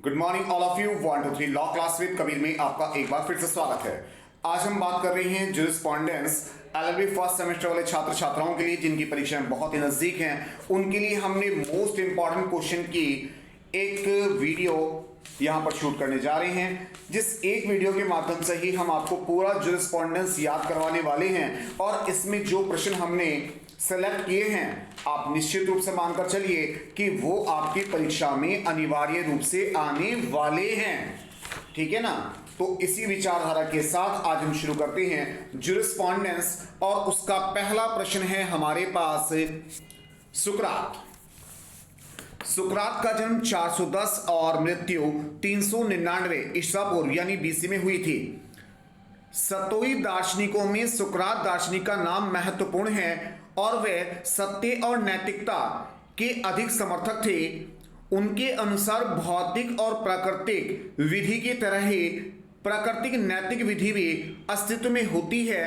Good morning all of you 1 2 3 law class with Kabir में आपका एक बार फिर से स्वागत है। आज हम बात कर रहे हैं ज्यूरिस्प्रूडेंस एलएलबी फर्स्ट सेमेस्टर वाले छात्र छात्राओं के लिए जिनकी परीक्षाएं बहुत ही नजदीक हैं। उनके लिए हमने मोस्ट इंपॉर्टेंट क्वेश्चन की एक वीडियो यहां पर शूट करने जा रहे हैं, जिस एक वीडियो के माध्यम से ही हम आपको पूरा ज्यूरिस्प्रूडेंस याद करवाने वाले हैं। और इसमें जो प्रश्न हमने सेलेक्ट किए हैं आप निश्चित रूप से मानकर चलिए कि वो आपकी परीक्षा में अनिवार्य रूप से आने वाले हैं, ठीक है ना। तो इसी विचारधारा के साथ आज हम शुरू करते हैं ज्यूरिस्प्रूडेंस। और उसका पहला प्रश्न है हमारे पास सुकरात। सुकरात का जन्म 410 और मृत्यु 399 ईसा पूर्व यानी बीसी में हुई थी। सतोई दार्शनिकों में सुकरात दार्शनिक का नाम महत्वपूर्ण है और वे सत्य और नैतिकता के अधिक समर्थक थे। उनके अनुसार भौतिक और प्राकृतिक विधि की तरह ही प्राकृतिक नैतिक विधि भी अस्तित्व में होती है।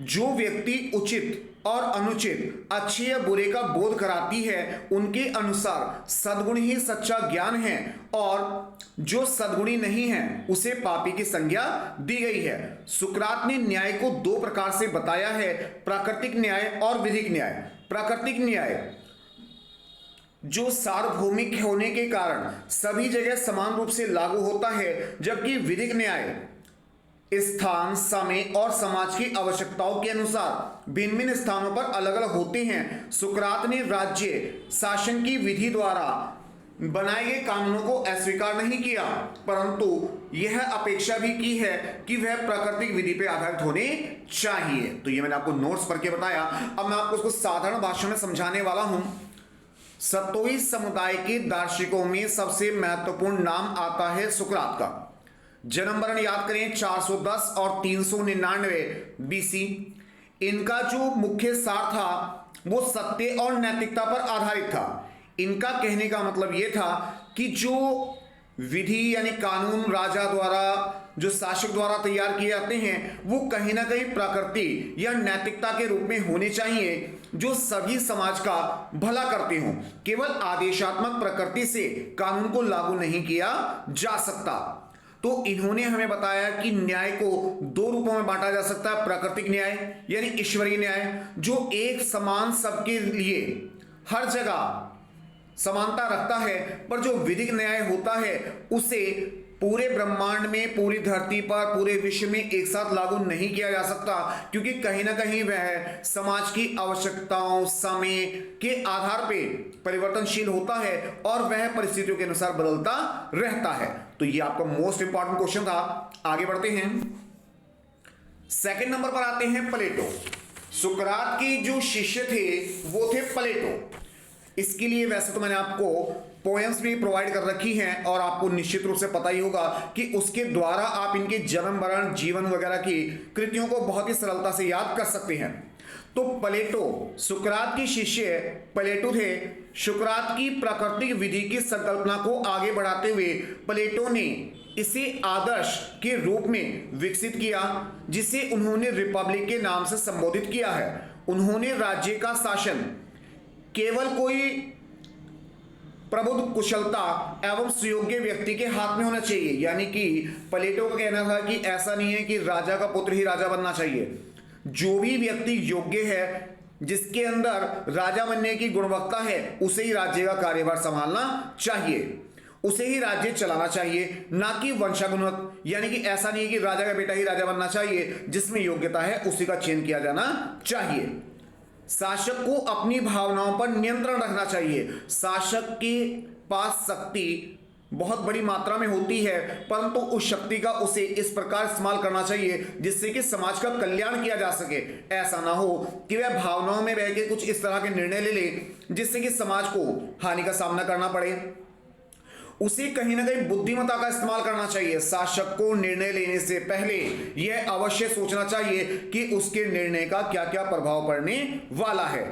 जो व्यक्ति उचित और अनुचित, अच्छे या बुरे का बोध कराती है, उनके अनुसार सद्गुण ही सच्चा ज्ञान है और जो सद्गुणी नहीं है उसे पापी की संज्ञा दी गई है। सुकरात ने न्याय को दो प्रकार से बताया है, प्राकृतिक न्याय और विधिक न्याय। प्राकृतिक न्याय जो सार्वभौमिक होने के कारण सभी जगह समान रूप से लागू होता है, जबकि विधिक न्याय स्थान, समय और समाज की आवश्यकताओं के अनुसार भिन्न भिन्न स्थानों पर अलग अलग होते हैं। सुकरात ने राज्य शासन की विधि द्वारा बनाए गए कानूनों को अस्वीकार नहीं किया, परंतु यह अपेक्षा भी की है कि वह प्राकृतिक विधि पर आधारित होने चाहिए। तो यह मैंने आपको नोट्स पढ़ के बताया। अब मैं आपको उसको साधारण भाषा में समझाने वाला हूं। सतोई समुदाय के दार्शनिकों में सबसे महत्वपूर्ण नाम आता है सुकरात का। जन्म वर्ण याद करें 410 और 399 बीसी। इनका जो मुख्य सार था वो सत्य और नैतिकता पर आधारित था। इनका कहने का मतलब यह था कि जो विधि यानी कानून राजा द्वारा, जो शासक द्वारा तैयार किए जाते हैं, वो कहीं ना कहीं प्रकृति या नैतिकता के रूप में होने चाहिए, जो सभी समाज का भला करते हों। केवल आदेशात्मक प्रकृति से कानून को लागू नहीं किया जा सकता। तो इन्होंने हमें बताया कि न्याय को दो रूपों में बांटा जा सकता है। प्राकृतिक न्याय यानी ईश्वरीय न्याय, जो एक समान सबके लिए हर जगह समानता रखता है, पर जो विधिक न्याय होता है उसे पूरे ब्रह्मांड में, पूरी धरती पर, पूरे विश्व में एक साथ लागू नहीं किया जा सकता, क्योंकि कहीं ना कहीं वह समाज की आवश्यकताओं, समय के आधार पे परिवर्तनशील होता है और वह परिस्थितियों के अनुसार बदलता रहता है। तो ये आपका मोस्ट इंपॉर्टेंट क्वेश्चन था। आगे बढ़ते हैं। सेकंड नंबर पर आते हैं प्लेटो। सुकरात के जो शिष्य थे वो थे प्लेटो। इसके लिए वैसे तो मैंने आपको पोएम्स भी प्रोवाइड कर रखी हैं और आपको निश्चित रूप से पता ही होगा कि उसके द्वारा आप इनके जन्म, वर्ण, जीवन वगैरह की कृतियों को बहुत ही सरलता से याद कर सकते हैं। तो प्लेटो सुकरात के शिष्य प्लेटो थे। सुकरात की प्राकृतिक विधि की संकल्पना को आगे बढ़ाते हुए प्लेटो ने इसे आदर्श के रूप में विकसित किया, जिसे उन्होंने रिपब्लिक के नाम से संबोधित किया है। उन्होंने राज्य का शासन केवल कोई प्रबुद्ध, कुशलता एवं सुयोग्य व्यक्ति के हाथ में होना चाहिए। यानी कि प्लेटो का कहना था कि ऐसा नहीं है कि राजा का पुत्र ही राजा बनना चाहिए। जो भी व्यक्ति योग्य है, जिसके अंदर राजा बनने की गुणवत्ता है, उसे ही राज्य का कार्यभार संभालना चाहिए, उसे ही राज्य चलाना चाहिए, ना कि वंशानुगत। यानी कि ऐसा नहीं है कि राजा का बेटा ही राजा बनना चाहिए, जिसमें योग्यता है उसी का चयन किया जाना चाहिए। शासक को अपनी भावनाओं पर नियंत्रण रखना चाहिए। शासक के पास शक्ति बहुत बड़ी मात्रा में होती है, परंतु उस शक्ति का उसे इस प्रकार इस्तेमाल करना चाहिए जिससे कि समाज का कल्याण किया जा सके। ऐसा ना हो कि वह भावनाओं में बह के कुछ इस तरह के निर्णय ले ले जिससे कि समाज को हानि का सामना करना पड़े। उसे कहीं ना कहीं बुद्धिमत्ता का इस्तेमाल करना चाहिए। शासक को निर्णय लेने से पहले यह अवश्य सोचना चाहिए कि उसके निर्णय का क्या क्या प्रभाव पड़ने वाला है।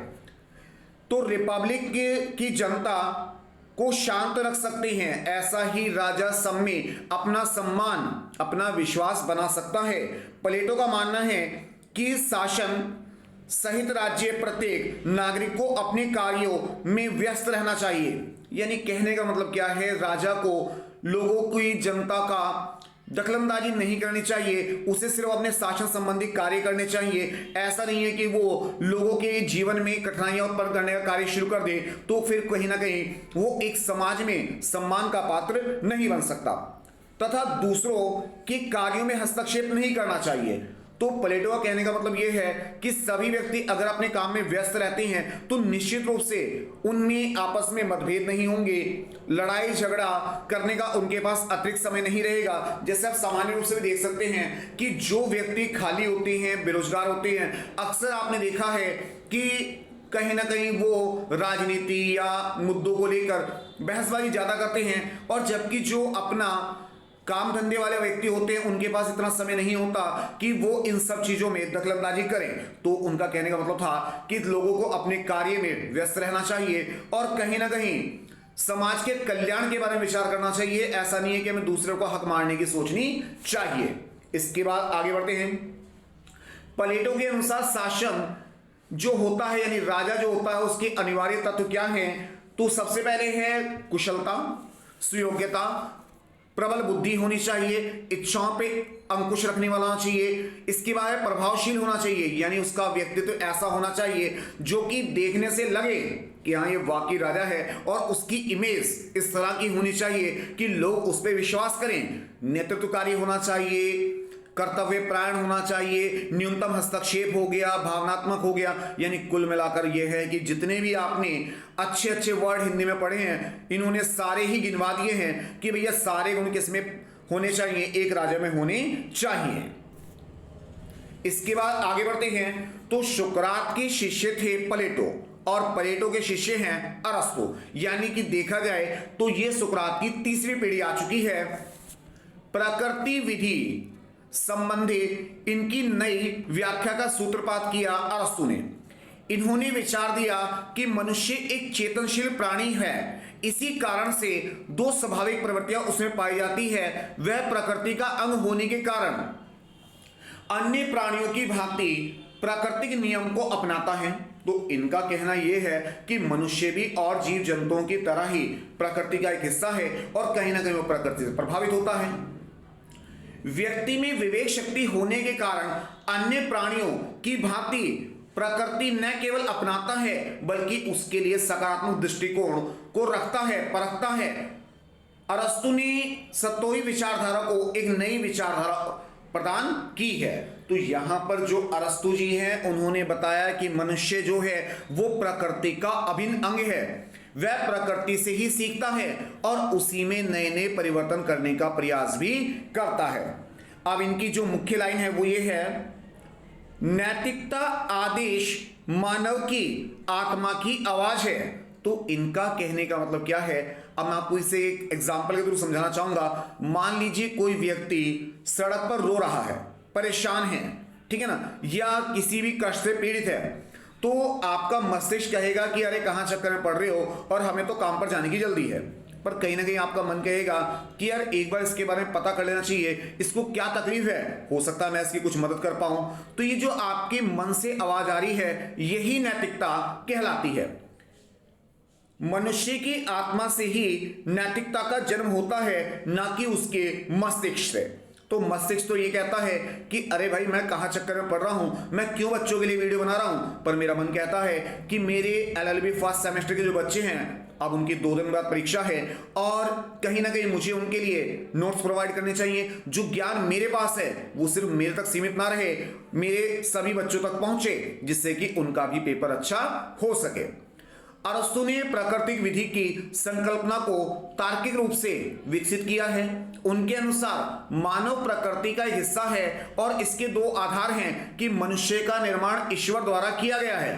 तो रिपब्लिक की जनता को शांत रख सकते हैं, ऐसा ही राजा सब में अपना सम्मान, अपना विश्वास बना सकता है। प्लेटो का मानना है कि शासन सहित राज्य प्रत्येक नागरिक को अपने कार्यों में व्यस्त रहना चाहिए। यानी कहने का मतलब क्या है, राजा को लोगों की, जनता का दखलंदाजी नहीं करनी चाहिए, उसे सिर्फ अपने शासन संबंधी कार्य करने चाहिए। ऐसा नहीं है कि वो लोगों के जीवन में कठिनाइयां उत्पन्न करने का कार्य शुरू कर दे, तो फिर कहीं ना कहीं वो एक समाज में सम्मान का पात्र नहीं बन सकता। तथा दूसरों के कार्यों में हस्तक्षेप नहीं करना चाहिए। तो प्लेटो का कहने का मतलब यह है कि सभी व्यक्ति अगर अपने काम में व्यस्त रहते हैं तो निश्चित रूप से उनमें आपस में मतभेद नहीं होंगे, लड़ाई झगड़ा करने का उनके पास अतिरिक्त समय नहीं रहेगा। जैसे आप सामान्य रूप से भी देख सकते हैं कि जो व्यक्ति खाली होते हैं, बेरोजगार होते हैं, अक्सर आपने देखा है कि कहीं ना कहीं वो राजनीति या मुद्दों को लेकर बहसबाजी ज्यादा करते हैं, और जबकि जो अपना काम धंधे वाले व्यक्ति होते हैं उनके पास इतना समय नहीं होता कि वो इन सब चीजों में दखलंदाजी करें। तो उनका कहने का मतलब था कि लोगों को अपने कार्य में व्यस्त रहना चाहिए और कहीं ना कहीं समाज के कल्याण के बारे में विचार करना चाहिए। ऐसा नहीं है कि हमें दूसरों को हक मारने की सोचनी चाहिए। इसके बाद आगे बढ़ते हैं। प्लेटो के अनुसार शासन जो होता है यानी राजा जो होता है उसके अनिवार्य तत्व क्या हैं? तो सबसे पहले है कुशलता, सुयोग्यता, प्रबल बुद्धि होनी चाहिए, इच्छाओं पे अंकुश रखने वाला होना चाहिए। इसके बाद प्रभावशील होना चाहिए, यानी उसका व्यक्तित्व ऐसा होना चाहिए जो कि देखने से लगे कि हाँ ये वाकई राजा है, और उसकी इमेज इस तरह की होनी चाहिए कि लोग उस पर विश्वास करें। नेतृत्वकारी होना चाहिए, कर्तव्य प्राण होना चाहिए, न्यूनतम हस्तक्षेप हो गया, भावनात्मक हो गया। यानी कुल मिलाकर यह है कि जितने भी आपने अच्छे अच्छे वर्ड हिंदी में पढ़े हैं इन्होंने सारे ही गिनवा दिए हैं कि भैया सारे गुण किसमें होने चाहिए, एक राजा में होने चाहिए। इसके बाद आगे बढ़ते हैं। तो सुकरात के शिष्य थे प्लेटो और प्लेटो के शिष्य हैं अरस्तु। यानी कि देखा जाए तो यह सुकरात की तीसरी पीढ़ी आ चुकी है। प्रकृति विधि संबंधी इनकी नई व्याख्या का सूत्रपात किया अरस्तु ने। इन्होंने विचार दिया कि मनुष्य एक चेतनशील प्राणी है, इसी कारण से दो स्वाभाविक प्रवृत्तियां उसमें पाई जाती है। वह प्रकृति का अंग होने के कारण अन्य प्राणियों की भांति प्राकृतिक नियम को अपनाता है। तो इनका कहना यह है कि मनुष्य भी और जीव जंतुओं की तरह ही प्रकृति का एक हिस्सा है और कहीं ना कहीं वो प्रकृति से प्रभावित होता है। व्यक्ति में विवेक शक्ति होने के कारण अन्य प्राणियों की भांति प्रकृति न केवल अपनाता है बल्कि उसके लिए सकारात्मक दृष्टिकोण को रखता है, परखता है। अरस्तु ने सतोई विचारधारा को एक नई विचारधारा प्रदान की है। तो यहां पर जो अरस्तु जी हैं उन्होंने बताया कि मनुष्य जो है वो प्रकृति का अभिन्न अंग है, वह प्रकृति से ही सीखता है और उसी में नए नए परिवर्तन करने का प्रयास भी करता है। अब इनकी जो मुख्य लाइन है वो ये है, नैतिकता आदेश मानव की आत्मा की आवाज है। तो इनका कहने का मतलब क्या है? अब मैं आपको इसे एक एग्जांपल के थ्रू समझाना चाहूंगा। मान लीजिए कोई व्यक्ति सड़क पर रो रहा है, परेशान है, ठीक है ना, या किसी भी कष्ट से पीड़ित है, तो आपका मस्तिष्क कहेगा कि अरे कहां चक्कर में पड़ रहे हो और हमें तो काम पर जाने की जल्दी है। पर कहीं ना कहीं आपका मन कहेगा कि यार एक बार इसके बारे में पता कर लेना चाहिए, इसको क्या तकलीफ है, हो सकता है मैं इसकी कुछ मदद कर पाऊं। तो ये जो आपके मन से आवाज आ रही है यही नैतिकता कहलाती है। मनुष्य की आत्मा से ही नैतिकता का जन्म होता है, ना कि उसके मस्तिष्क से। तो मस्तिष्क तो ये कहता है कि अरे भाई मैं कहां चक्कर में पड़ रहा हूं, मैं क्यों बच्चों के लिए वीडियो बना रहा हूं। पर मेरा मन कहता है कि मेरे एलएलबी फर्स्ट सेमेस्टर के जो बच्चे हैं अब उनकी 2 दिन बाद परीक्षा है और कहीं ना कहीं मुझे उनके लिए नोट्स प्रोवाइड करने चाहिए। जो ज्ञान मेरे पास है वो सिर्फ मेरे तक सीमित ना रहे, मेरे सभी बच्चों तक पहुंचे, जिससे कि उनका भी पेपर अच्छा हो सके। अरस्तु ने प्राकृतिक विधि की संकल्पना को तार्किक रूप से विकसित किया है। उनके अनुसार मानव प्रकृति का एक हिस्सा है और इसके 2 आधार हैं कि मनुष्य का निर्माण ईश्वर द्वारा किया गया है।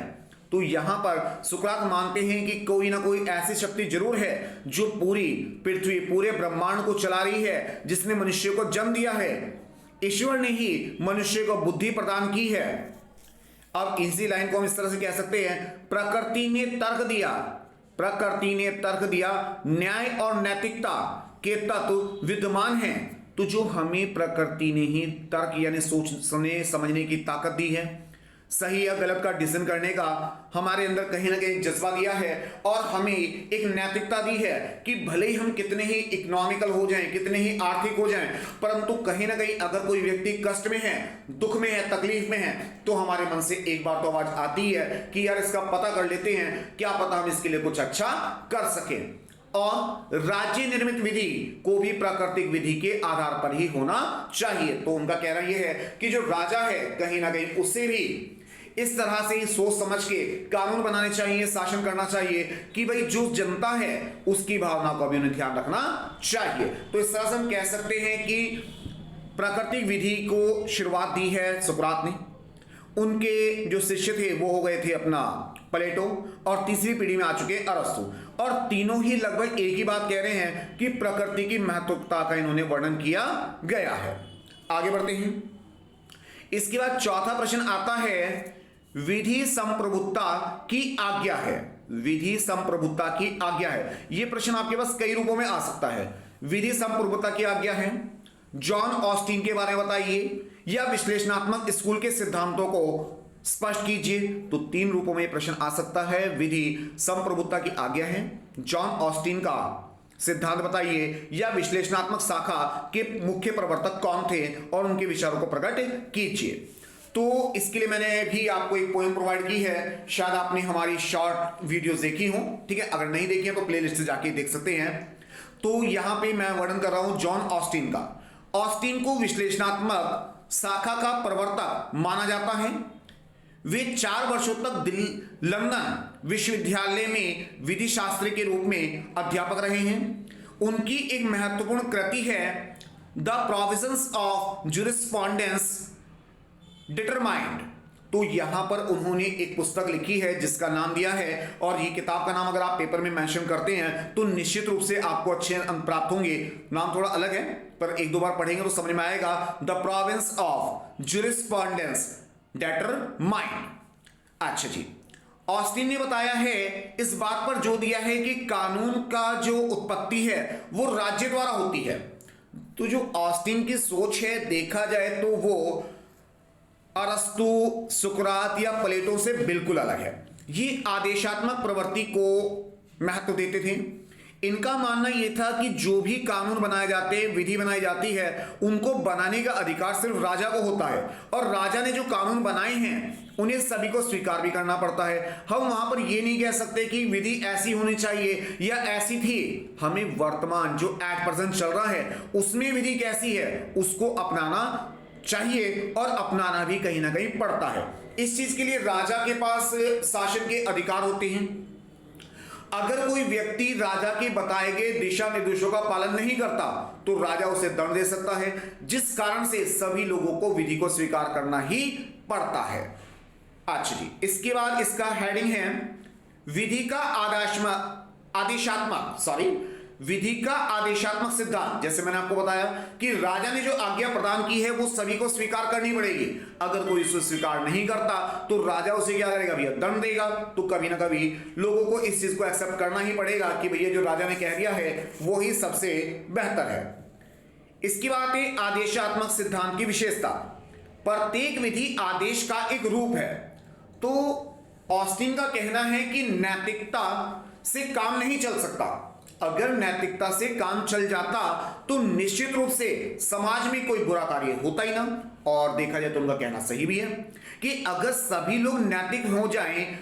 तो यहां पर सुकरात मानते हैं कि कोई ना कोई ऐसी शक्ति जरूर है जो पूरी पृथ्वी, पूरे ब्रह्मांड को चला रही है, जिसने मनुष्य को जन्म दिया है। ईश्वर ने ही मनुष्य को बुद्धि प्रदान की है। अब इसी लाइन को हम इस तरह से कह सकते हैं, प्रकृति ने तर्क दिया, प्रकृति ने तर्क दिया, न्याय और नैतिकता के तत्व विद्यमान हैं। तो जो हमें प्रकृति ने ही तर्क यानी सोचने समझने की ताकत दी है, सही या गलत का डिसीजन करने का हमारे अंदर कहीं ना कहीं जज्बा दिया है और हमें एक नैतिकता दी है कि भले ही हम कितने ही इकोनॉमिकल हो जाएं, कितने ही आर्थिक हो जाएं, परंतु कहीं ना कहीं अगर कोई व्यक्ति कष्ट में है, दुख में है, तकलीफ में है, तो हमारे मन से एक बार तो आवाज आती है कि यार इसका पता कर लेते हैं, क्या पता हम इसके लिए कुछ अच्छा कर सकें। और राज्य निर्मित विधि को भी प्राकृतिक विधि के आधार पर ही होना चाहिए। तो उनका कहना यह है कि जो राजा है कहीं ना कहीं उससे भी इस तरह से ही सोच समझ के कानून बनाने चाहिए, शासन करना चाहिए कि भाई जो जनता है उसकी भावना का भी उन्हें ध्यान रखना चाहिए। तो इस तरह से हम कह सकते हैं कि प्राकृतिक विधि को शुरुआत दी है सुकरात ने। उनके जो शिष्य थे वो हो गए थे अपना प्लेटो और तीसरी पीढ़ी में आ चुके अरस्तु, और तीनों ही लगभग एक ही बात कह रहे हैं कि प्रकृति की महत्वता का इन्होंने वर्णन किया गया है। आगे बढ़ते हैं। इसके बाद चौथा प्रश्न आता है, विधि संप्रभुता की आज्ञा है। विधि संप्रभुता की आज्ञा है, यह प्रश्न आपके पास कई रूपों में आ सकता है। विधि संप्रभुता की आज्ञा है, जॉन ऑस्टिन के बारे में बताइए, या विश्लेषणात्मक स्कूल के सिद्धांतों को स्पष्ट कीजिए। तो तीन रूपों में प्रश्न आ सकता है। विधि संप्रभुता की आज्ञा है, जॉन ऑस्टिन का सिद्धांत बताइए, या विश्लेषणात्मक शाखा के मुख्य प्रवर्तक कौन थे और उनके विचारों को प्रकट कीजिए। तो इसके लिए मैंने भी आपको एक पोएम प्रोवाइड की है, शायद आपने हमारी शॉर्ट वीडियोस देखी हो, ठीक है। अगर नहीं देखी है तो प्लेलिस्ट से जाके देख सकते हैं। तो यहां पे मैं वर्णन कर रहा हूं जॉन ऑस्टिन का। ऑस्टिन को विश्लेषणात्मक शाखा का प्रवर्तक माना जाता है। वे 4 वर्षों तक लंदन विश्वविद्यालय में विधि शास्त्री के रूप में अध्यापक रहे हैं। उनकी एक महत्वपूर्ण कृति है the provisions of jurisprudence determined. तो यहां पर उन्होंने एक पुस्तक लिखी है जिसका नाम दिया है, और ये किताब का नाम अगर आप पेपर में मेंशन करते हैं तो निश्चित रूप से आपको अच्छे अंक प्राप्त होंगे। नाम थोड़ा अलग है पर एक दो बार पढ़ेंगे तो समझ में आएगा। The province of jurisprudence determined. अच्छा जी, ऑस्टिन ने बताया है, इस बात पर जोर दिया है कि कानून का जो उत्पत्ति है वो राज्य द्वारा होती है। तो जो ऑस्टिन की सोच है देखा जाए तो वो अरस्तु, सुकरात या प्लेटो से बिल्कुल अलग है। ये आदेशात्मक प्रवृत्ति को महत्व देते थे। इनका मानना यह था कि जो भी कानून बनाए जाते हैं, विधि बनाई जाती है, उनको बनाने का अधिकार सिर्फ राजा को होता है, और राजा ने जो कानून बनाए हैं उन्हें सभी को स्वीकार भी करना पड़ता है। हम वहां पर यह नहीं कह सकते कि विधि ऐसी होनी चाहिए या ऐसी थी। हमें वर्तमान जो एट प्रेजेंट चल रहा है उसमें विधि कैसी है उसको अपनाना चाहिए, और अपनाना भी कहीं ना कहीं पड़ता है। इस चीज के लिए राजा के पास शासन के अधिकार होते हैं। अगर कोई व्यक्ति राजा के बताए गए दिशा निर्देशों का पालन नहीं करता तो राजा उसे दंड दे सकता है, जिस कारण से सभी लोगों को विधि को स्वीकार करना ही पड़ता है। अच्छा जी, इसके बाद इसका हेडिंग है विधि का आदेशात्मक सिद्धांत। जैसे मैंने आपको बताया कि राजा ने जो आज्ञा प्रदान की है वो सभी को स्वीकार करनी पड़ेगी। अगर कोई इसे स्वीकार नहीं करता तो राजा उसे क्या करेगा भैया, दंड देगा। तो कभी ना कभी लोगों को इस चीज को एक्सेप्ट करना ही पड़ेगा कि भैया जो राजा ने कह दिया है वो ही सबसे बेहतर है। इसकी बात है आदेशात्मक सिद्धांत की विशेषता। प्रत्येक विधि आदेश का एक रूप है। तो ऑस्टिन का कहना है कि नैतिकता से काम नहीं चल सकता। अगर नैतिकता से काम चल जाता तो निश्चित रूप से समाज में कोई बुरा कार्य होता ही ना। और देखा जाए तो उनका कहना सही भी है कि अगर सभी लोग नैतिक हो जाएं,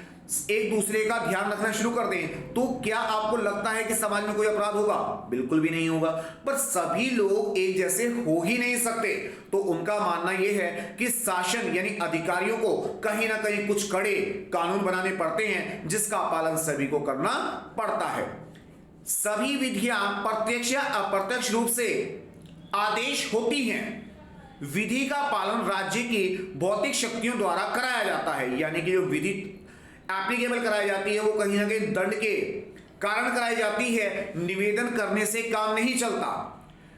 एक दूसरे का ध्यान रखना शुरू कर दें, तो क्या आपको लगता है कि समाज में कोई अपराध होगा? बिल्कुल भी नहीं होगा। पर सभी लोग एक जैसे हो ही नहीं सकते। तो उनका मानना यह है कि शासन यानी अधिकारियों को कहीं ना कहीं कुछ कड़े कानून बनाने पड़ते हैं जिसका पालन सभी को करना पड़ता है। सभी विधियां प्रत्यक्ष या अप्रत्यक्ष रूप से आदेश होती हैं। विधि का पालन राज्य की भौतिक शक्तियों द्वारा कराया जाता है, यानी कि जो विधि एप्लीकेबल कराई जाती है वो कहीं ना कहीं दंड के कारण कराई जाती है। निवेदन करने से काम नहीं चलता।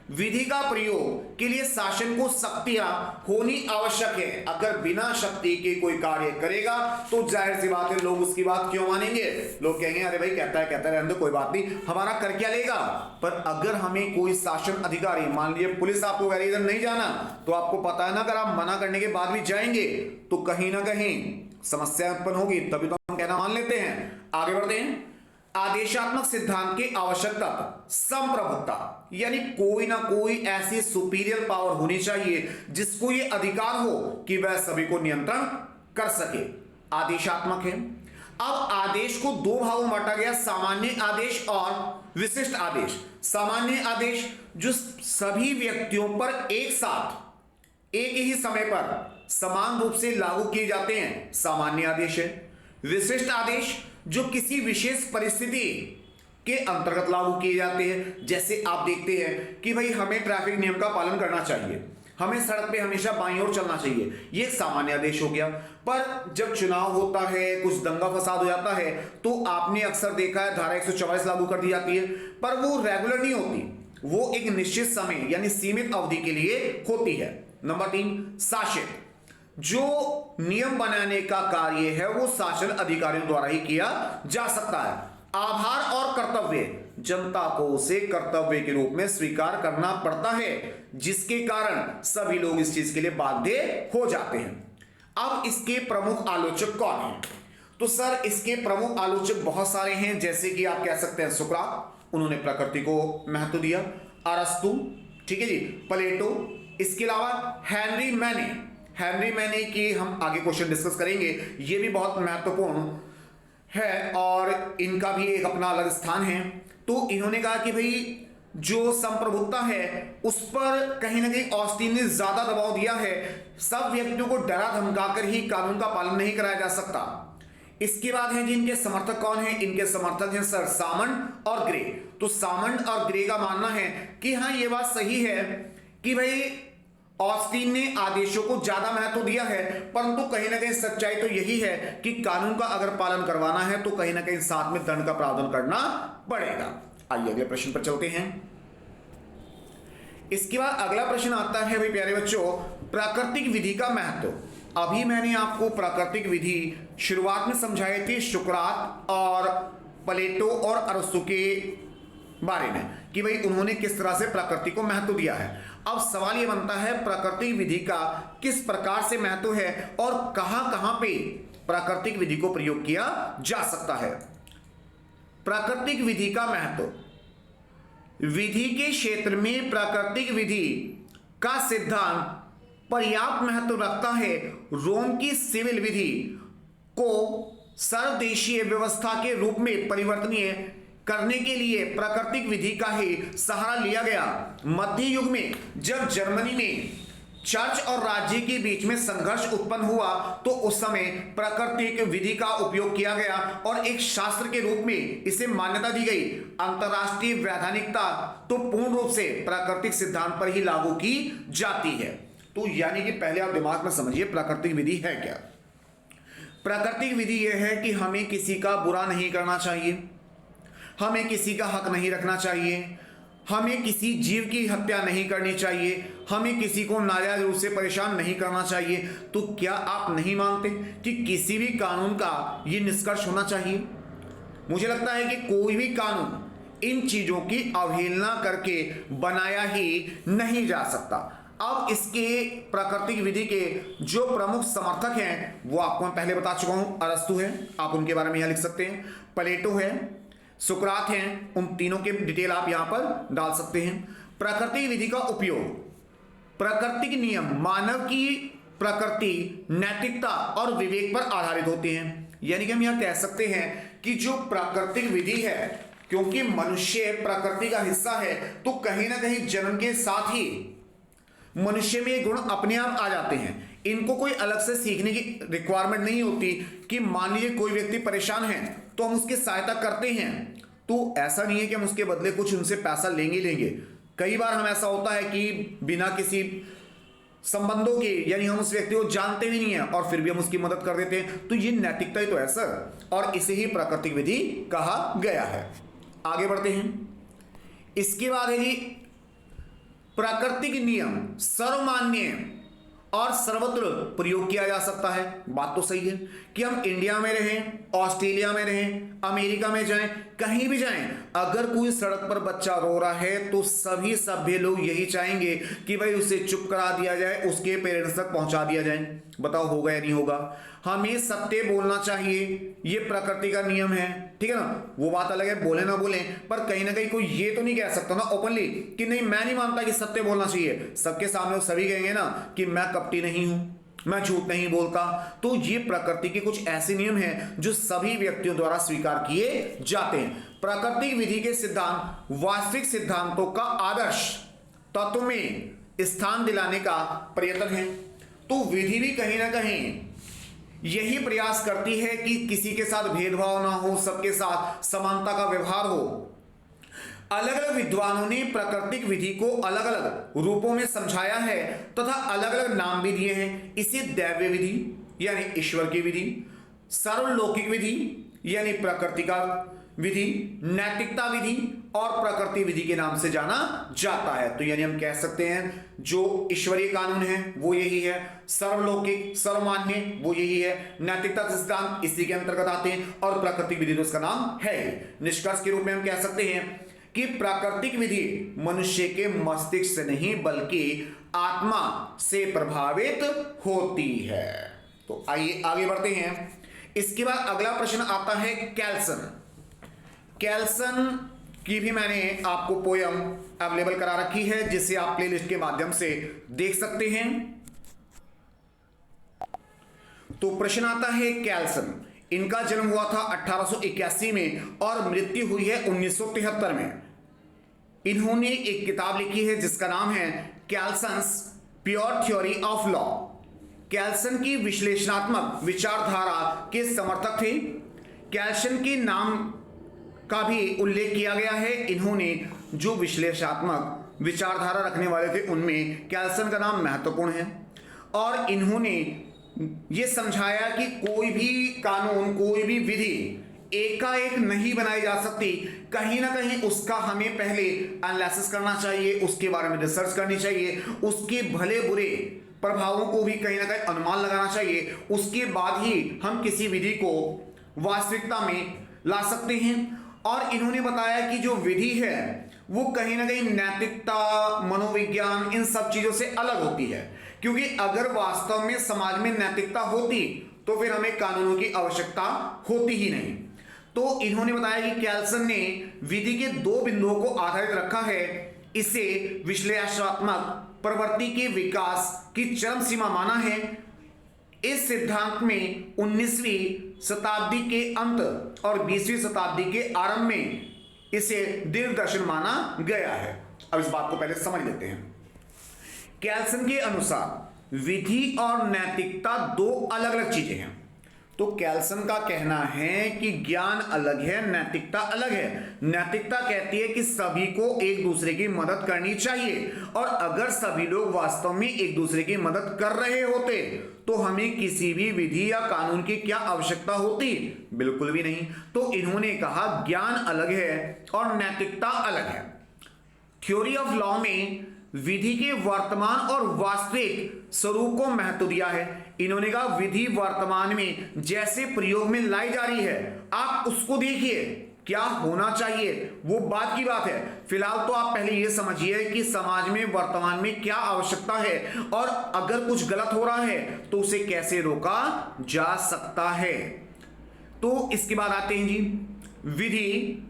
विधि का प्रयोग के लिए शासन को शक्तियां होनी आवश्यक है। अगर बिना शक्ति के कोई कार्य करेगा तो जाहिर सी बात है लोग उसकी बात क्यों मानेंगे। लोग कहेंगे अरे भाई कहता है रहने दो, कोई बात नहीं, हमारा कर क्या लेगा। पर अगर हमें कोई शासन अधिकारी, मान लीजिए पुलिस आपको कह रही इधर नहीं जाना, तो आपको पता है ना अगर आप मना करने के बाद भी जाएंगे तो कहीं ना कहीं समस्या उत्पन्न होगी, तभी तो हम कहना मान लेते हैं। आगे बढ़ते हैं। आदेशात्मक सिद्धांत के आवश्यक तत्व संप्रभुता, यानी कोई ना कोई ऐसी सुपीरियर पावर होनी चाहिए जिसको ये अधिकार हो कि वह सभी को नियंत्रण कर सके। आदेशात्मक है। अब आदेश को दो भागों में बांटा गया, सामान्य आदेश और विशिष्ट आदेश। सामान्य आदेश जो सभी व्यक्तियों पर एक साथ एक ही समय पर समान रूप से लागू किए जाते हैं, सामान्य आदेश है। विशिष्ट आदेश जो किसी विशेष परिस्थिति के अंतर्गत लागू किए जाते हैं। जैसे आप देखते हैं कि भाई हमें ट्रैफिक नियम का पालन करना चाहिए, हमें सड़क पे हमेशा बाईं ओर चलना चाहिए, ये सामान्य आदेश हो गया। पर जब चुनाव होता है, कुछ दंगा फसाद हो जाता है, तो आपने अक्सर देखा है धारा 144 लागू कर दी जाती है, पर वो रेगुलर नहीं होती, वो एक निश्चित समय यानी सीमित अवधि के लिए होती है। नंबर 3, शासन। जो नियम बनाने का कार्य है वो शासन अधिकारियों द्वारा ही किया जा सकता है। आभार और कर्तव्य, जनता को उसे कर्तव्य के रूप में स्वीकार करना पड़ता है, जिसके कारण सभी लोग इस चीज के लिए बाध्य हो जाते हैं। अब इसके प्रमुख आलोचक कौन हैं? तो सर इसके प्रमुख आलोचक बहुत सारे हैं, जैसे कि आप कह सकते हैं सुकरात, उन्होंने प्रकृति को महत्व दिया। अरस्तु, ठीक है जी, प्लेटो, इसके अलावा हेनरी मैने की हम आगे क्वेश्चन डिस्कस करेंगे, ये भी बहुत महत्वपूर्ण है और इनका भी एक अपना अलग स्थान है। तो इन्होंने कहा कि भाई जो संप्रभुता है उस पर कहीं ना कहीं ऑस्टीन ने ज्यादा दबाव दिया है, सब व्यक्तियों को डरा धमकाकर ही कानून का पालन नहीं कराया जा सकता। इसके बाद है जी इनके समर्थक कौन है? इनके समर्थक हैं सर सामंड और ग्रे। तो सामंड और ग्रे का मानना है कि हाँ ये बात सही है कि भाई ऑस्टीन ने आदेशों को ज्यादा महत्व दिया है, परंतु कहीं ना कहीं सच्चाई तो यही है कि कानून का अगर पालन करवाना है तो कहीं ना कहीं साथ में दंड का प्रावधान करना पड़ेगा। आइए अगले प्रश्न पर चलते हैं। इसके बाद अगला प्रश्न आता है भाई प्यारे बच्चों, प्राकृतिक विधि का महत्व। अभी मैंने आपको प्राकृतिक विधि शुरुआत में समझाई थी सुकरात और प्लेटो और अरस्तु के बारे में कि भाई उन्होंने किस तरह से प्रकृति को महत्व दिया है। अब सवाल यह बनता है प्राकृतिक विधि का किस प्रकार से महत्व है और कहां कहां पे प्राकृतिक विधि को प्रयोग किया जा सकता है। प्राकृतिक विधि का महत्व, विधि के क्षेत्र में प्राकृतिक विधि का सिद्धांत पर्याप्त महत्व रखता है। रोम की सिविल विधि को सर्वदेशीय व्यवस्था के रूप में परिवर्तनीय करने के लिए प्राकृतिक विधि का ही सहारा लिया गया। मध्य युग में जब जर्मनी में चर्च और राज्य के बीच में संघर्ष उत्पन्न हुआ तो उस समय प्राकृतिक विधि का उपयोग किया गया और एक शास्त्र के रूप में इसे मान्यता दी गई। अंतरराष्ट्रीय वैधानिकता तो पूर्ण रूप से प्राकृतिक सिद्धांत पर ही लागू की जाती है। तो यानी कि पहले आप दिमाग में समझिए प्राकृतिक विधि है क्या। प्राकृतिक विधि यह है कि हमें किसी का बुरा नहीं करना चाहिए, हमें किसी का हक नहीं रखना चाहिए, हमें किसी जीव की हत्या नहीं करनी चाहिए, हमें किसी को नाजायज रूप से परेशान नहीं करना चाहिए। तो क्या आप नहीं मानते कि किसी भी कानून का ये निष्कर्ष होना चाहिए? मुझे लगता है कि कोई भी कानून इन चीजों की अवहेलना करके बनाया ही नहीं जा सकता। अब इसके प्राकृतिक विधि के जो प्रमुख समर्थक हैं वो आपको मैं पहले बता चुका हूं। अरस्तु है, आप उनके बारे में यहां लिख सकते हैं, प्लेटो है, सुकरात हैं, उन तीनों के डिटेल आप यहां पर डाल सकते हैं। प्राकृतिक विधि का उपयोग, प्राकृतिक नियम मानव की प्रकृति, नैतिकता और विवेक पर आधारित होते हैं। यानी कि हम यहां कह सकते हैं कि जो प्राकृतिक विधि है, क्योंकि मनुष्य प्रकृति का हिस्सा है, तो कहीं ना कहीं जन्म के साथ ही मनुष्य में ये गुण अपने आप आ जाते हैं। इनको कोई अलग से सीखने की रिक्वायरमेंट नहीं होती कि मान लीजिए कोई व्यक्ति परेशान है तो हम उसकी सहायता करते हैं, तो ऐसा नहीं है कि हम उसके बदले कुछ उनसे पैसा लेंगे। कई बार हम ऐसा होता है कि बिना किसी संबंधों के, यानी हम उस व्यक्ति को जानते भी नहीं है और फिर भी हम उसकी मदद कर देते हैं। तो ये नैतिकता ही तो है सर, और इसे ही प्राकृतिक विधि कहा गया है। आगे बढ़ते हैं। इसके बाद है जी प्राकृतिक नियम सर्वमान्य और सर्वत्र प्रयोग किया जा सकता है। बात तो सही है कि हम इंडिया में रहें, ऑस्ट्रेलिया में रहें, अमेरिका में जाएं, कहीं भी जाएं, अगर कोई सड़क पर बच्चा रो रहा है तो सभी सभ्य लोग यही चाहेंगे कि भाई उसे चुप करा दिया जाए, उसके पेरेंट्स तक पहुंचा दिया जाए। बताओ होगा या नहीं होगा? हमें सत्य बोलना चाहिए, ये प्रकृति का नियम है, ठीक है ना। वो बात अलग है, बोले ना बोले, पर कहीं ना कहीं कोई ये तो नहीं कह सकता ना ओपनली कि नहीं मैं नहीं मानता कि सत्य बोलना चाहिए। सबके सामने सभी कहेंगे ना कि मैं कपटी नहीं हूं, मैं झूठ नहीं बोलता। तो ये प्रकृति के कुछ ऐसे नियम हैं जो सभी व्यक्तियों द्वारा स्वीकार किए जाते हैं। प्राकृतिक विधि के सिद्धांत वास्तविक सिद्धांतों का आदर्श तत्व में स्थान दिलाने का प्रयत्न है। तो विधि भी कहीं ना कहीं यही प्रयास करती है कि किसी के साथ भेदभाव ना हो, सबके साथ समानता का व्यवहार हो। अलग अलग विद्वानों ने प्राकृतिक विधि को अलग अलग रूपों में समझाया है तथा अलग अलग नाम भी दिए हैं। इसे दैव्य विधि यानी ईश्वर की विधि, सर्वलौकिक विधि यानी प्रकृति का विधि, नैतिकता विधि और प्रकृति विधि के नाम से जाना जाता है। तो यानी हम कह सकते हैं जो ईश्वरीय कानून है वो यही है, सर्वलौकिक सर्वमान्य वो यही है, नैतिकता सिद्धांत इसी के अंतर्गत आते हैं और प्राकृतिक विधि तो इसका नाम है। निष्कर्ष के रूप में हम कह सकते हैं कि प्राकृतिक विधि मनुष्य के मस्तिष्क से नहीं बल्कि आत्मा से प्रभावित होती है। तो आइए आगे बढ़ते हैं। इसके बाद अगला प्रश्न आता है कैल्सन। कैल्सन की भी मैंने आपको पोयम अवेलेबल करा रखी है जिसे आप प्लेलिस्ट के माध्यम से देख सकते हैं। तो प्रश्न आता है कैल्सन। इनका जन्म हुआ था 1881 में और मृत्यु हुई है 1973 में। इन्होंने एक किताब लिखी है जिसका नाम है कैल्सन्स pure theory of law. Kelsen की विश्लेषणात्मक विचारधारा के समर्थक थे। कैल्सन के नाम का भी उल्लेख किया गया है। इन्होंने जो विश्लेषणात्मक विचारधारा रखने वाले थे उनमें कैल्सन का नाम महत्वपूर्ण है और इन्होंने ये समझाया कि कोई भी कानून, कोई भी विधि एकाएक नहीं बनाई जा सकती। कहीं ना कहीं उसका हमें पहले एनालिसिस करना चाहिए, उसके बारे में रिसर्च करनी चाहिए, उसके भले बुरे प्रभावों को भी कहीं ना कहीं अनुमान लगाना चाहिए। उसके बाद ही हम किसी विधि को वास्तविकता में ला सकते हैं। और इन्होंने बताया कि जो विधि है वो कहीं ना कहीं नैतिकता, मनोविज्ञान, इन सब चीजों से अलग होती है, क्योंकि अगर वास्तव में समाज में नैतिकता होती तो फिर हमें कानूनों की आवश्यकता होती ही नहीं। तो इन्होंने बताया कि कैल्सन ने विधि के दो बिंदुओं को आधारित रखा है। इसे विश्लेषणात्मक प्रवृत्ति के विकास की चरम सीमा माना है। इस सिद्धांत में 19वीं शताब्दी के अंत और 20वीं शताब्दी के आरंभ में इसे दिग्दर्शन माना गया है। अब इस बात को पहले समझ लेते हैं। कैल्सन के अनुसार विधि और नैतिकता दो अलग अलग चीजें हैं। तो कैल्सन का कहना है कि ज्ञान अलग है, नैतिकता अलग है। नैतिकता कहती है कि सभी को एक दूसरे की मदद करनी चाहिए और अगर सभी लोग वास्तव में एक दूसरे की मदद कर रहे होते तो हमें किसी भी विधि या कानून की क्या आवश्यकता होती? बिल्कुल भी नहीं। तो इन्होंने कहा ज्ञान अलग है और नैतिकता अलग है। थ्योरी ऑफ लॉ में विधि के वर्तमान और वास्तविक स्वरूप को महत्व दिया है। इन्होंने कहा विधि वर्तमान में जैसे प्रयोग में लाई जा रही है आप उसको देखिए, क्या होना चाहिए वो बात की बात है। फिलहाल तो आप पहले ये समझिए कि समाज में वर्तमान में क्या आवश्यकता है और अगर कुछ गलत हो रहा है तो उसे कैसे रोका जा सकता है। तो इसके बाद आते हैं जी विधि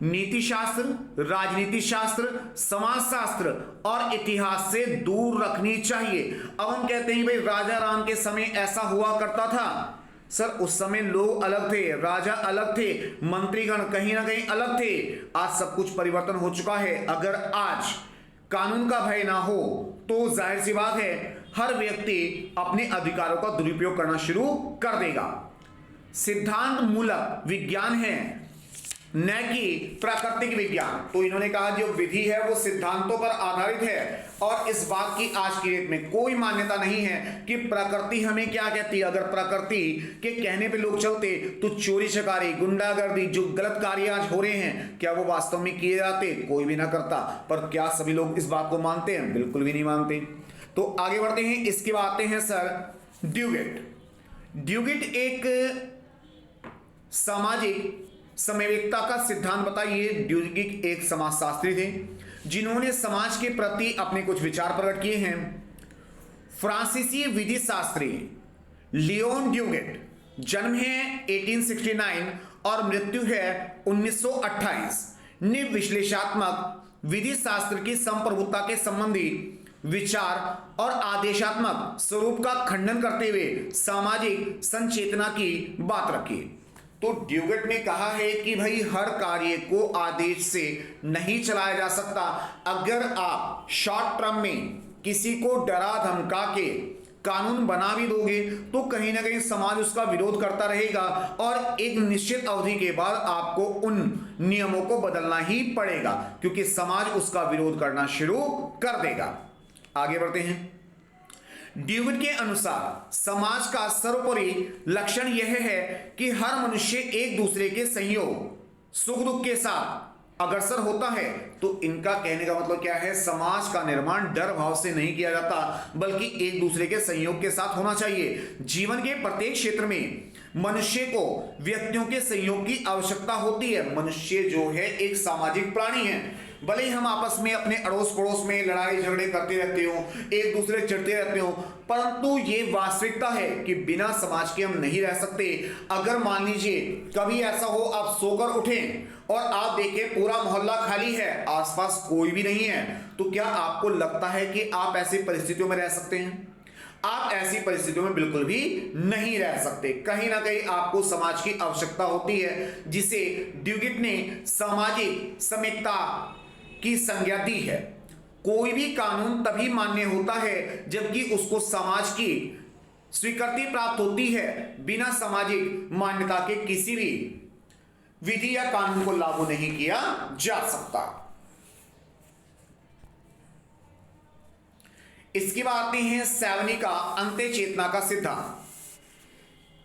नीति शास्त्र, राजनीति शास्त्र, समाज शास्त्र और इतिहास से दूर रखनी चाहिए। अब हम कहते हैं भाई राजा राम के समय ऐसा हुआ करता था। सर उस समय लोग अलग थे, राजा अलग थे, मंत्रीगण कहीं ना कहीं अलग थे। आज सब कुछ परिवर्तन हो चुका है। अगर आज कानून का भय ना हो तो जाहिर सी बात है हर व्यक्ति अपने अधिकारों का दुरुपयोग करना शुरू कर देगा। सिद्धांत मूलक विज्ञान है न कि प्राकृतिक विज्ञान। तो इन्होंने कहा जो विधि है वो सिद्धांतों पर आधारित है और इस बात की आज की डेट में कोई मान्यता नहीं है कि प्रकृति हमें क्या कहती है। अगर प्रकृति के कहने पे लोग चलते तो चोरी चकारी, गुंडागर्दी, जो गलत कार्य आज हो रहे हैं, क्या वो वास्तव में किए जाते? कोई भी ना करता। पर क्या सभी लोग इस बात को मानते हैं? बिल्कुल भी नहीं मानते। तो आगे बढ़ते हैं। इसके बाद आते हैं सर ड्यूगेट। ड्यूगेट एक सामाजिक समविकता का सिद्धांत बताइए। ड्यूगेट एक समाजशास्त्री थे जिन्होंने समाज के प्रति अपने कुछ विचार प्रकट किए हैं। फ्रांसीसी विधि शास्त्री लियोन ड्यूगेट, जन्म है 1869 और मृत्यु है 1928, ने विश्लेषणात्मक विधि शास्त्र की संप्रभुता के संबंधी विचार और आदेशात्मक स्वरूप का खंडन करते हुए सामाजिक संचेतना की बात रखी। तो ड्यूगेट ने कहा है कि भाई हर कार्य को आदेश से नहीं चलाया जा सकता। अगर आप शॉर्ट टर्म में किसी को डरा धमका के कानून बना भी दोगे तो कहीं ना कहीं समाज उसका विरोध करता रहेगा और एक निश्चित अवधि के बाद आपको उन नियमों को बदलना ही पड़ेगा, क्योंकि समाज उसका विरोध करना शुरू कर देगा। आगे बढ़ते हैं। ड्यूगेट के अनुसार समाज का सर्वोपरि लक्षण यह है कि हर मनुष्य एक दूसरे के सहयोग, सुख दुख के साथ अग्रसर होता है। तो इनका कहने का मतलब क्या है? समाज का निर्माण डर भाव से नहीं किया जाता, बल्कि एक दूसरे के सहयोग के साथ होना चाहिए। जीवन के प्रत्येक क्षेत्र में मनुष्य को व्यक्तियों के सहयोग की आवश्यकता होती है। मनुष्य जो है एक सामाजिक प्राणी है। भले ही हम आपस में अपने अड़ोस पड़ोस में लड़ाई झगड़े करते रहते हो, एक दूसरे चिढ़ते रहते हो, परंतु ये वास्तविकता है कि बिना समाज के हम नहीं रह सकते। अगर मान लीजिए कभी ऐसा हो आप सोकर उठें और आप देखें पूरा मोहल्ला खाली है, आसपास कोई भी नहीं है, तो क्या आपको लगता है कि आप ऐसी परिस्थितियों में रह सकते हैं? आप ऐसी परिस्थितियों में बिल्कुल भी नहीं रह सकते। कहीं ना कहीं आपको समाज की आवश्यकता होती है, जिसे ड्यूगेट ने सामाजिक समेकता की संज्ञा दी है। कोई भी कानून तभी मान्य होता है जबकि उसको समाज की स्वीकृति प्राप्त होती है। बिना सामाजिक मान्यता के किसी भी विधि या कानून को लागू नहीं किया जा सकता। इसके बाद आते हैं सैवनी का अंत्य चेतना का सिद्धांत।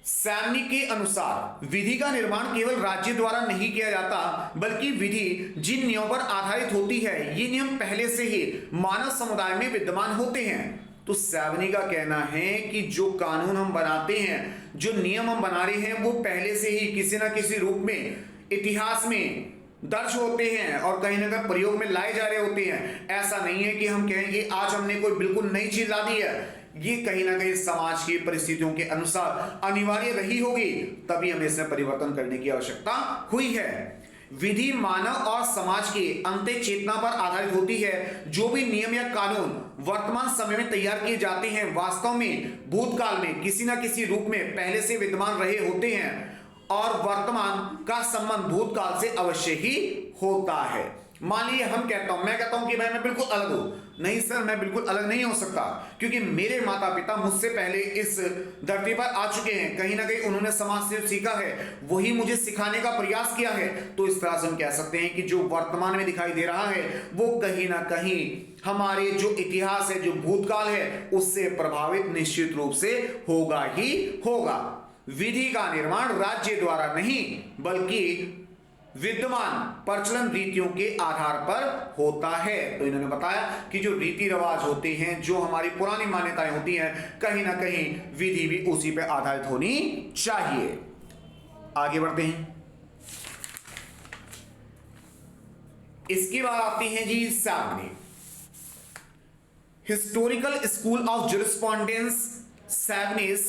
सैवनी के अनुसार विधि का निर्माण केवल राज्य द्वारा नहीं किया जाता, बल्कि विधि जिन नियमों पर आधारित होती है, ये नियम पहले से ही मानव समुदाय में विद्यमान होते हैं। तो सैवनी का कहना है कि जो कानून हम बनाते हैं, जो नियम हम बना रहे हैं, वो पहले से ही किसी ना किसी रूप में इतिहास में दर्ज होते हैं और कहीं ना कहीं प्रयोग में लाए जा रहे होते हैं। ऐसा नहीं है कि हम कहेंगे आज हमने कोई बिल्कुल नई चीज ला दी है। ये कहीं ना कहीं समाज की परिस्थितियों के अनुसार अनिवार्य रही होगी, तभी हमें इसमें परिवर्तन करने की आवश्यकता हुई है। विधि मानव और समाज की अंत्य चेतना पर आधारित होती है। जो भी नियम या कानून वर्तमान समय में तैयार किए जाते हैं, वास्तव में भूतकाल में किसी न किसी रूप में पहले से विद्यमान रहे होते हैं और वर्तमान का संबंध भूतकाल से अवश्य ही होता है। मान लीजिए मैं कहता हूं कि मैं बिल्कुल अलग हूं। नहीं सर, मैं बिल्कुल अलग नहीं हो सकता, क्योंकि मेरे माता पिता मुझसे पहले इस धरती पर आ चुके हैं। कहीं ना कहीं उन्होंने समाज से सीखा है, वही मुझे सिखाने का प्रयास किया है। तो इस तरह से हम कह सकते हैं कि जो वर्तमान में दिखाई दे रहा है वो कहीं ना कहीं हमारे जो इतिहास है, जो भूतकाल है, उससे प्रभावित निश्चित रूप से होगा ही होगा। विधि का निर्माण राज्य द्वारा नहीं, बल्कि विद्यमान प्रचलन रीतियों के आधार पर होता है। तो इन्होंने बताया कि जो रीति रिवाज होते हैं, जो हमारी पुरानी मान्यताएं होती हैं, कहीं ना कहीं विधि भी उसी पर आधारित होनी चाहिए। आगे बढ़ते हैं। इसके बाद आती हैं जी Savigny, historical school of jurisprudence, Savigny's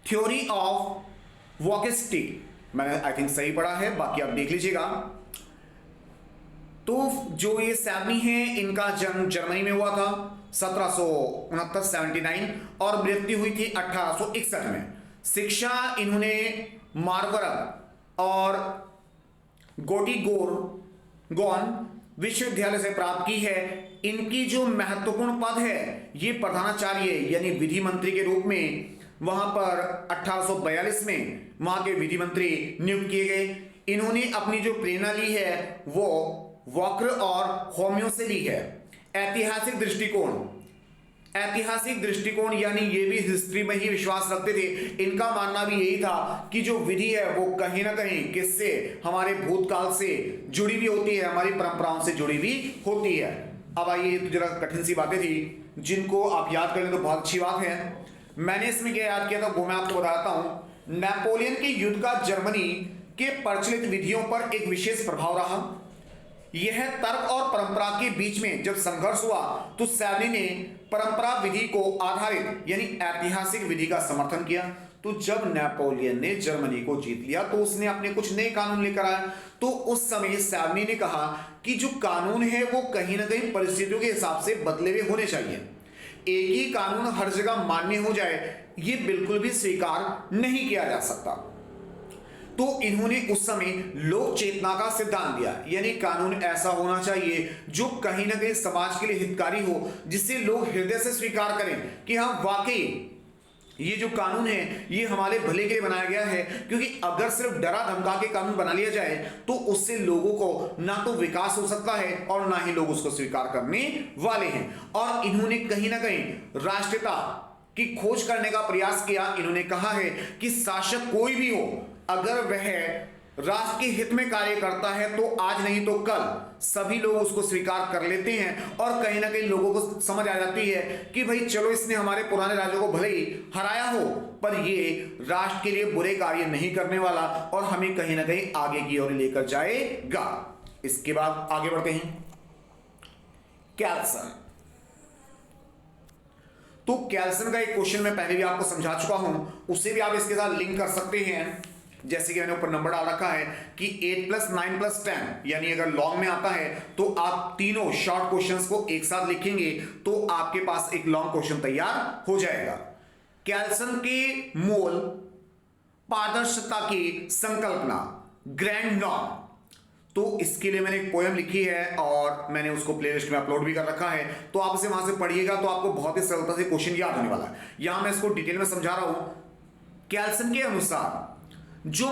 theory of वॉकेस्टी। मैंने आई थिंक सही पढ़ा है, बाकी आप देख लीजिएगा। तो जो ये सैवनी है, इनका जन्म जर्मनी में हुआ था 1769 और मृत्यु हुई थी 1861 में। शिक्षा इन्होंने मार्बर्ग और गोटिंगन विश्वविद्यालय से प्राप्त की है। इनकी जो महत्वपूर्ण पद है, ये प्रधानाचार्य यानी विधि मंत्री के रूप में वहां पर 1842 में वहां के विधि मंत्री नियुक्त किए गए। इन्होंने अपनी जो प्रेरणा ली है वो वॉकर और होम्यो से ली है। ऐतिहासिक दृष्टिकोण यानी ये भी हिस्ट्री में ही विश्वास रखते थे। इनका मानना भी यही था कि जो विधि है वो कहीं ना कहीं किससे, हमारे भूतकाल से जुड़ी भी होती है, हमारी परंपराओं से जुड़ी भी होती है। अब आइए, ये तो जरा कठिन सी बातें थी, जिनको आप याद कर लें तो बहुत अच्छी बात है। मैंने इसमें क्या याद किया था वो मैं आपको बताता हूं। नेपोलियन के युद्ध का जर्मनी के प्रचलित विधियों पर एक विशेष प्रभाव रहा। यह तर्क और परंपरा के बीच में जब संघर्ष हुआ तो सैवनी ने परंपरा विधि को आधारित यानी ऐतिहासिक विधि का समर्थन किया। तो जब नेपोलियन ने जर्मनी को जीत लिया तो उसने अपने कुछ नए कानून लेकर आया। तो उस समय सैवनी ने कहा कि जो कानून है वो कहीं ना कहीं परिस्थितियों के हिसाब से बदले हुए होने चाहिए। एक ही कानून हर जगह मान्य हो जाए ये बिल्कुल भी स्वीकार नहीं किया जा सकता। तो इन्होंने उस समय लोक चेतना का सिद्धांत दिया, यानी कानून ऐसा होना चाहिए जो कहीं ना कहीं समाज के लिए हितकारी हो, जिससे लोग हृदय से स्वीकार करें कि हाँ वाकई ये जो कानून है ये हमारे भले के लिए बनाया गया है। क्योंकि अगर सिर्फ डरा धमका के कानून बना लिया जाए तो उससे लोगों को ना तो विकास हो सकता है और ना ही लोग उसको स्वीकार करने वाले हैं। और इन्होंने कहीं ना कहीं राष्ट्रीयता की खोज करने का प्रयास किया। इन्होंने कहा है कि शासक कोई भी हो, अगर वह राष्ट्र के हित में कार्य करता है तो आज नहीं तो कल सभी लोग उसको स्वीकार कर लेते हैं। और कहीं ना कहीं लोगों को समझ आ जाती है कि भाई चलो इसने हमारे पुराने राज्यों को भले ही हराया हो पर ये राष्ट्र के लिए बुरे कार्य नहीं करने वाला और हमें कहीं ना कहीं आगे की ओर लेकर जाएगा। इसके बाद आगे बढ़ते हैं। कैल्सन। तो कैल्सन का एक क्वेश्चन मैं पहले भी आपको समझा चुका हूं, उसे भी आप इसके साथ लिंक कर सकते हैं। जैसे कि मैंने ऊपर नंबर डाल रखा है कि 8 + 9 + 10 यानी अगर लॉन्ग में आता है तो आप तीनों शॉर्ट क्वेश्चंस को एक साथ लिखेंगे तो आपके पास एक लॉन्ग क्वेश्चन तैयार हो जाएगा। कैल्सन के मूल पारदर्शिता की संकल्पना, ग्रैंड नॉर्म। तो इसके लिए मैंने एक पोएम लिखी है और मैंने उसको प्लेलिस्ट में अपलोड भी कर रखा है, तो आप इसे वहां से पढ़िएगा तो आपको बहुत ही सरलता से क्वेश्चन याद होने वाला है। यहां मैं इसको डिटेल में समझा रहा हूं। कैल्सन के अनुसार जो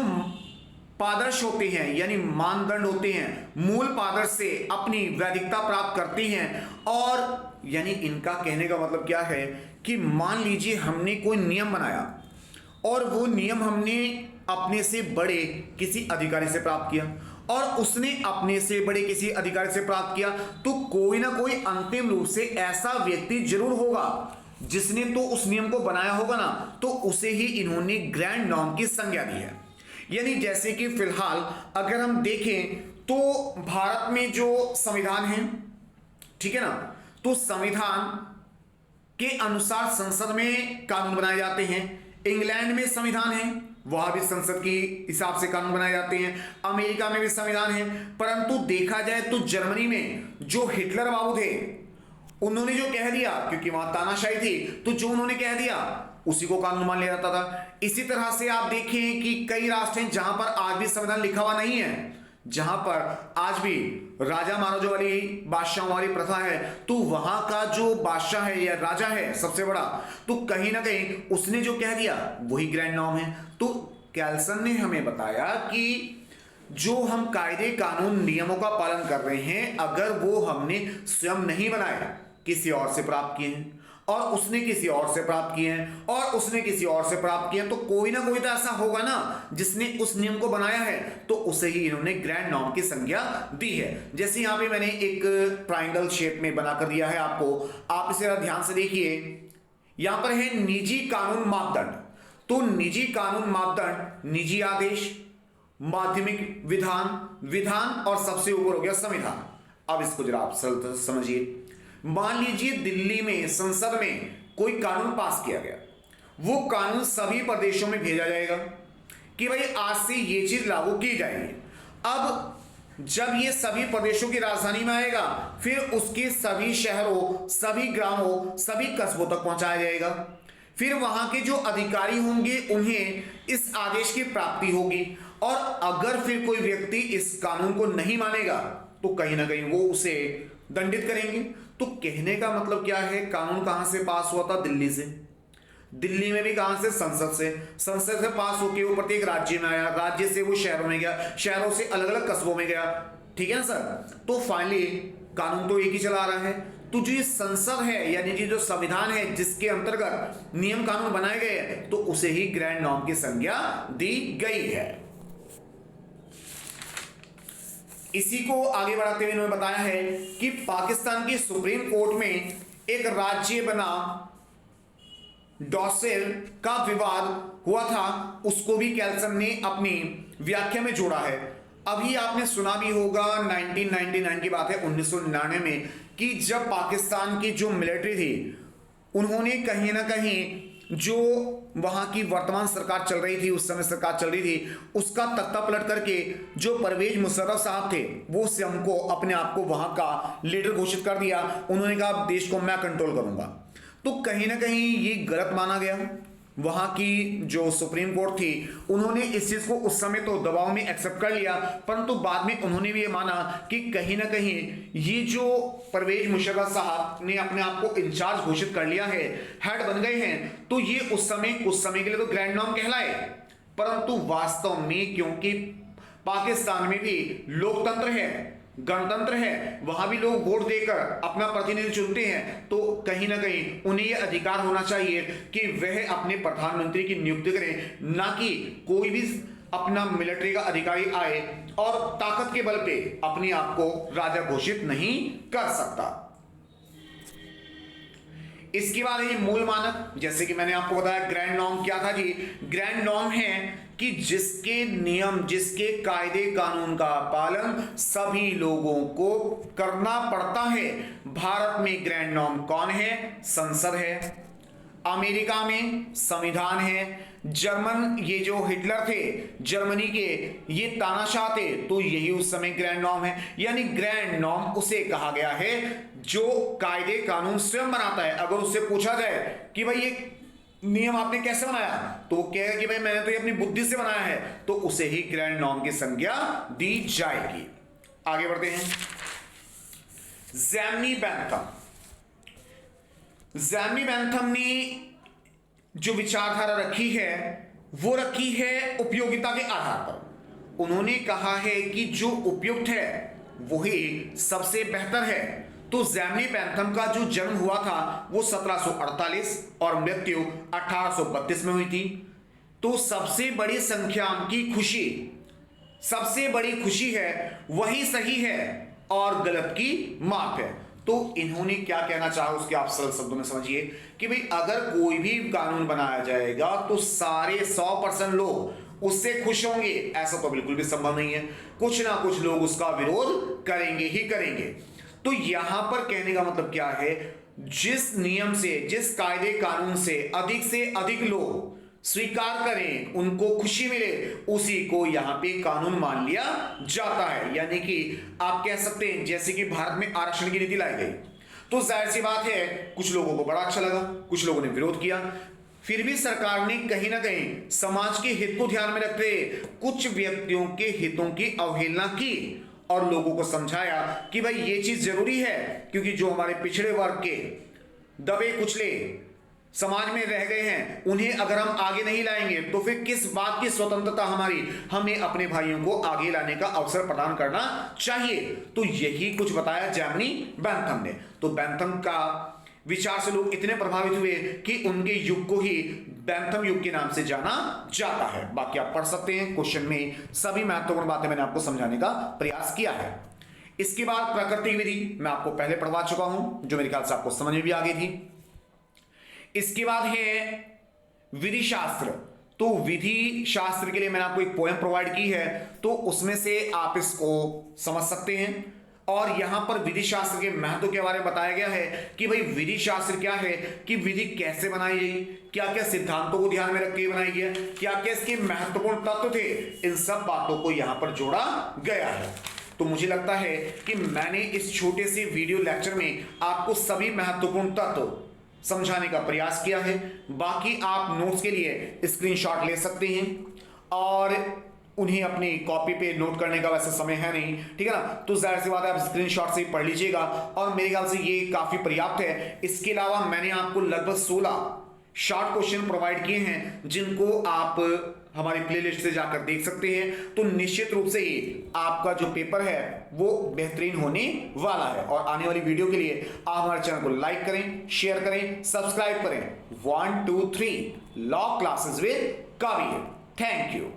पादर्श होते हैं यानी मानदंड होते हैं, मूल पादर्श से अपनी वैधिकता प्राप्त करती हैं। और यानी इनका कहने का मतलब क्या है कि मान लीजिए हमने कोई नियम बनाया और वो नियम हमने अपने से बड़े किसी अधिकारी से प्राप्त किया और उसने अपने से बड़े किसी अधिकारी से प्राप्त किया, तो कोई ना कोई अंतिम रूप से ऐसा व्यक्ति जरूर होगा जिसने तो उस नियम को बनाया होगा ना, तो उसे ही इन्होंने ग्रैंड नॉर्म की संज्ञा दी है। यानी जैसे कि फिलहाल अगर हम देखें तो भारत में जो संविधान है, ठीक है ना, तो संविधान के अनुसार संसद में कानून बनाए जाते हैं। इंग्लैंड में संविधान है, वहां भी संसद के हिसाब से कानून बनाए जाते हैं। अमेरिका में भी संविधान है, परंतु देखा जाए तो जर्मनी में जो हिटलर बाबू थे उन्होंने जो कह दिया, क्योंकि वहां तानाशाही थी, तो जो उन्होंने कह दिया उसी को कानून मान लिया जाता था। इसी तरह से आप देखें कि कई राष्ट्र हैं जहां पर आज भी संविधान लिखा हुआ नहीं है, जहां पर आज भी राजा महाराजा वाली बादशाह वाली प्रथा है, तो वहां का जो बादशाह है या राजा है सबसे बड़ा, तो कहीं ना कहीं उसने जो कह दिया वही ग्रैंड नॉर्म है। तो कैल्सन ने हमें बताया कि जो हम कायदे कानून नियमों का पालन कर रहे हैं, अगर वो हमने स्वयं नहीं बनाया, किसी और से प्राप्त किए हैं और उसने किसी और से प्राप्त किए हैं और उसने किसी और से प्राप्त किए हैं, तो कोई ना कोई तो ऐसा होगा ना जिसने उस नियम को बनाया है, तो उसे ही इन्होंने ग्रैंड नॉर्म की संज्ञा दी है। जैसे यहां पे मैंने एक ट्रायंगल शेप में बनाकर दिया है आपको, आप इसे ध्यान से देखिए। यहां पर है निजी कानून मापदंड। तो निजी कानून मापदंड, निजी आदेश, माध्यमिक विधान और सबसे ऊपर हो गया संविधान। अब इसको जरा आप सरलता से समझिए। मान लीजिए दिल्ली में संसद में कोई कानून पास किया गया, वो कानून सभी प्रदेशों में भेजा जाएगा कि भाई आज से ये चीज लागू की जाएगी। अब जब ये सभी प्रदेशों की राजधानी में आएगा, फिर उसके सभी शहरों, सभी ग्रामों, सभी कस्बों तक पहुंचाया जाएगा। फिर वहां के जो अधिकारी होंगे उन्हें इस आदेश की प्राप्ति होगी, और अगर फिर कोई व्यक्ति इस कानून को नहीं मानेगा तो कहीं ना कहीं वो उसे दंडित करेंगे। तो कहने का मतलब क्या है, कानून कहां से पास हुआ था? दिल्ली से। दिल्ली में भी कहां से? संसद से। संसद से पास होकर वो प्रत्येक राज्य में आया, राज्य से वो शहरों में गया, शहरों से अलग अलग कस्बों में गया। ठीक है ना सर? तो फाइनली कानून तो एक ही चला रहा है। तो जो ये संसद है यानी कि जो संविधान है जिसके अंतर्गत नियम कानून बनाए गए हैं, तो उसे ही ग्रैंड नॉर्म की संज्ञा दी गई है। इसी को आगे बढ़ाते हुए इन्होंने बताया है कि पाकिस्तान की सुप्रीम कोर्ट में एक राज्य बना डॉसेल का विवाद हुआ था, उसको भी कैल्सन ने अपनी व्याख्या में जोड़ा है। अभी आपने सुना भी होगा 1999 की बात है, 1999 में, कि जब पाकिस्तान की जो मिलिट्री थी उन्होंने कहीं ना कहीं जो वहां की वर्तमान सरकार चल रही थी, उस समय सरकार चल रही थी, उसका तख्ता पलट करके जो परवेज मुशर्रफ साहब थे वो स्वयं को अपने आप को वहां का लीडर घोषित कर दिया। उन्होंने कहा देश को मैं कंट्रोल करूंगा। तो कहीं ना कहीं ये गलत माना गया। वहां की जो सुप्रीम कोर्ट थी उन्होंने इस चीज को उस समय तो दबाव में एक्सेप्ट कर लिया, परंतु बाद में उन्होंने भी ये माना कि कहीं ना कहीं ये जो परवेज मुशर्रफ साहब ने अपने आप को इंचार्ज घोषित कर लिया है, हेड बन गए हैं, तो ये उस समय कुछ समय के लिए तो ग्रैंड नॉर्म कहलाए, परंतु वास्तव में क्योंकि पाकिस्तान में भी लोकतंत्र है, गणतंत्र है, वहां भी लोग वोट देकर अपना प्रतिनिधि चुनते हैं, तो कहीं ना कहीं उन्हें यह अधिकार होना चाहिए कि वह अपने प्रधानमंत्री की नियुक्ति करें, ना कि कोई भी अपना मिलिट्री का अधिकारी आए और ताकत के बल पे अपने आप को राजा घोषित नहीं कर सकता। इसके बाद है मूल मानक। जैसे कि मैंने आपको बताया ग्रैंड नॉर्म क्या था जी? ग्रैंड नॉर्म है कि जिसके नियम, जिसके कायदे कानून का पालन सभी लोगों को करना पड़ता है। भारत में ग्रैंड नॉर्म कौन है? संसद है। अमेरिका में संविधान है। जर्मन, ये जो हिटलर थे जर्मनी के, ये तानाशाह थे, तो यही उस समय ग्रैंड नॉर्म है। यानी ग्रैंड नॉर्म उसे कहा गया है जो कायदे कानून स्वयं बनाता है। अगर उससे पूछा जाए कि भाई ये नियम आपने कैसे बनाया, तो वो कहेगा कि भाई मैंने तो ये अपनी बुद्धि से बनाया है, तो उसे ही ग्रैंड नॉर्म की संज्ञा दी जाएगी। आगे बढ़ते हैं। ज़ैमनी बेंथम। ज़ैमनी बेंथम ने जो विचारधारा रखी है वो रखी है उपयोगिता के आधार पर। उन्होंने कहा है कि जो उपयुक्त है वही सबसे बेहतर है। तो ज़ैमनी बेंथम का जो जन्म हुआ था वो 1748 और मृत्यु 1832 में हुई थी। तो सबसे बड़ी संख्या की खुशी, सबसे बड़ी खुशी है वही सही है और गलत की माप है। तो इन्होंने क्या कहना चाहा उसके आप सरल शब्दों में समझिए कि भाई अगर कोई भी कानून बनाया जाएगा तो सारे 100% लोग उससे खुश होंगे, ऐसा तो बिल्कुल भी संभव नहीं है। कुछ ना कुछ लोग उसका विरोध करेंगे ही करेंगे। तो यहां पर कहने का मतलब क्या है? जिस नियम से, जिस कायदे कानून से अधिक लोग स्वीकार करें, उनको खुशी मिले, उसी को यहां पे कानून मान लिया जाता है। यानी कि आप कह सकते हैं जैसे कि भारत में आरक्षण की नीति लाई गई, तो जाहिर सी बात है कुछ लोगों को बड़ा अच्छा लगा, कुछ लोगों ने विरोध किया। फिर भी सरकार ने कहीं ना कहीं समाज के हित को ध्यान में रखते कुछ व्यक्तियों के हितों की अवहेलना की और लोगों को समझाया कि भाई ये चीज जरूरी है, क्योंकि जो हमारे पिछड़े वर्ग के दबे कुचले समाज में रह गए हैं, उन्हें अगर हम आगे नहीं लाएंगे तो फिर किस बात की स्वतंत्रता हमारी? हमें अपने भाइयों को आगे लाने का अवसर प्रदान करना चाहिए। तो यही कुछ बताया ज़ैमनी बेंथम ने। तो बेंथम का विचार से लोग इतने प्रभावित हुए कि उनके युग को ही बेंथम युग के नाम से जाना जाता है। बाकी आप पढ़ सकते हैं, क्वेश्चन में सभी महत्वपूर्ण बातें मैंने आपको समझाने का प्रयास किया है। इसके बाद प्राकृतिक विधि मैं आपको पहले पढ़वा चुका हूं, जो मेरे ख्याल से आपको समझ में भी आ गई थी। इसके बाद है विधि शास्त्र। तो विधि शास्त्र के लिए मैंने आपको एक पोएम प्रोवाइड की है, तो उसमें से आप इसको समझ सकते हैं। और यहां पर विधि शास्त्र के महत्व के बारे में बताया गया है कि भाई विधि शास्त्र क्या है, कि विधि कैसे बनाई गई, क्या क्या सिद्धांतों को ध्यान में रख के बनाई गई, क्या क्या इसके महत्वपूर्ण तत्व थे, इन सब बातों को यहां पर जोड़ा गया है। तो मुझे लगता है कि मैंने इस छोटे से वीडियो लेक्चर में आपको सभी महत्वपूर्ण तत्व समझाने का प्रयास किया है। बाकी आप नोट्स के लिए स्क्रीनशॉट ले सकते हैं और उन्हें अपनी कॉपी पे नोट करने का वैसे समय है नहीं, ठीक है ना, तो जाहिर सी बात है आप स्क्रीनशॉट से ही पढ़ लीजिएगा और मेरे ख्याल से ये काफी पर्याप्त है। इसके अलावा मैंने आपको लगभग 16 शॉर्ट क्वेश्चन प्रोवाइड किए हैं जिनको आप हमारी प्लेलिस्ट से जाकर देख सकते हैं। तो निश्चित रूप से ही आपका जो पेपर है वो बेहतरीन होने वाला है। और आने वाली वीडियो के लिए आप हमारे चैनल को लाइक करें, शेयर करें, सब्सक्राइब करें। 1 2 3 law classes with Kabir. Thank you.